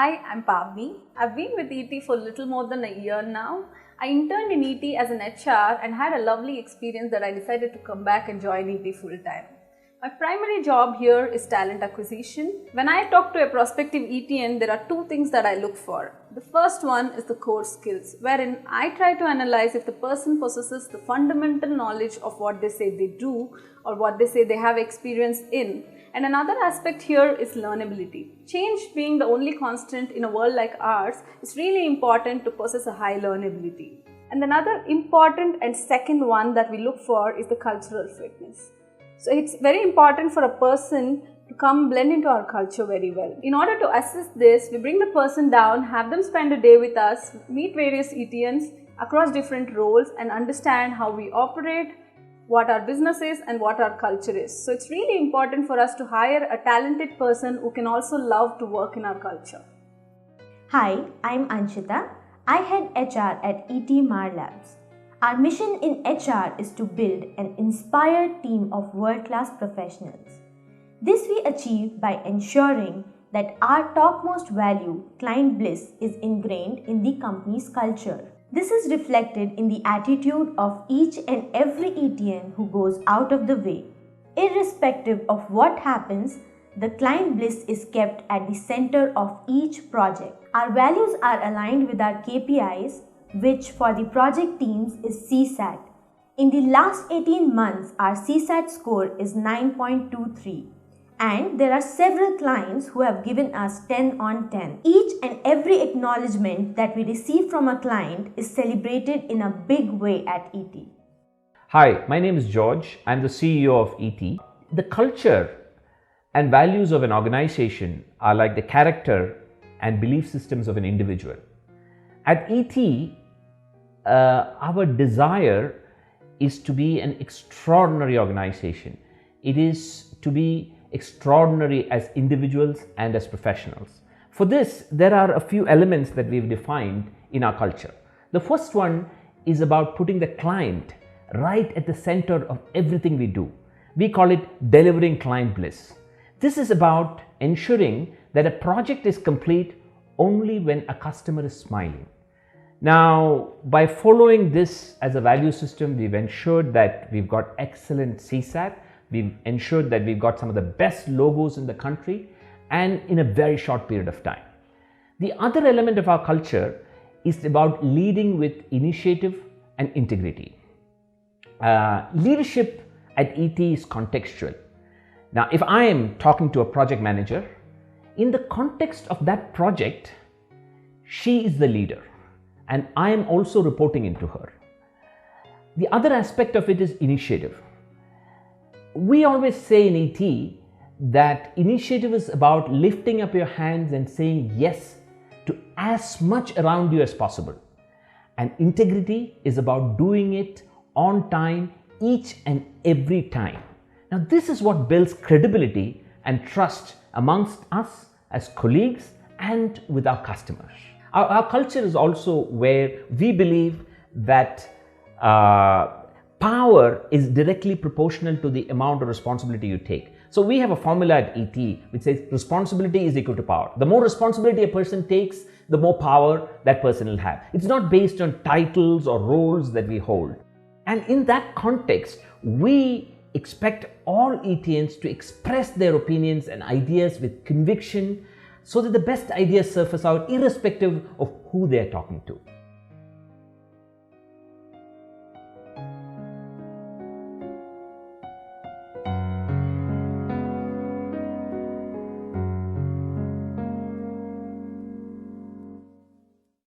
Hi, I'm Pavni. I've been with ET for a little more than a year now. I interned in ET as an HR and had a lovely experience that I decided to come back and join ET full time. My primary job here is talent acquisition. When I talk to a prospective ETN, there are two things that I look for. The first one is the core skills, wherein I try to analyze if the person possesses the fundamental knowledge of what they say they do or what they say they have experience in. And another aspect here is learnability. Change being the only constant in a world like ours, it's really important to possess a high learnability. And another important and second one that we look for is the cultural fitness. So it's very important for a person to come blend into our culture very well. In order to assess this, we bring the person down, have them spend a day with us, meet various ETNs across different roles and understand how we operate, what our business is and what our culture is. So it's really important for us to hire a talented person who can also love to work in our culture. Hi, I'm Anshita. I head HR at ET Mar Labs. Our mission in HR is to build an inspired team of world-class professionals. This we achieve by ensuring that our topmost value, client bliss, is ingrained in the company's culture. This is reflected in the attitude of each and every ETN who goes out of the way. Irrespective of what happens, the client bliss is kept at the center of each project. Our values are aligned with our KPIs, which for the project teams is CSAT. In the last 18 months, our CSAT score is 9.23. And there are several clients who have given us 10 on 10. Each and every acknowledgement that we receive from a client is celebrated in a big way at ET. Hi, my name is George. I'm the CEO of ET. The culture and values of an organization are like the character and belief systems of an individual. At ET, our desire is to be an extraordinary organization. It is to be extraordinary as individuals and as professionals. For this, there are a few elements that we've defined in our culture. The first one is about putting the client right at the center of everything we do. We call it delivering client bliss. This is about ensuring that a project is complete only when a customer is smiling. Now, by following this as a value system, we've ensured that we've got excellent CSAT. We've ensured that we've got some of the best logos in the country and in a very short period of time. The other element of our culture is about leading with initiative and integrity. Leadership at ET is contextual. Now, if I am talking to a project manager, in the context of that project, she is the leader and I am also reporting into her. The other aspect of it is initiative. We always say in ET that initiative is about lifting up your hands and saying yes to as much around you as possible. And integrity is about doing it on time each and every time. Now, this is what builds credibility and trust amongst us as colleagues and with our customers. Our culture is also where we believe that power is directly proportional to the amount of responsibility you take. So we have a formula at ET which says responsibility is equal to power. The more responsibility a person takes, the more power that person will have. It's not based on titles or roles that we hold. And in that context, we expect all ETNs to express their opinions and ideas with conviction so that the best ideas surface out irrespective of who they are talking to.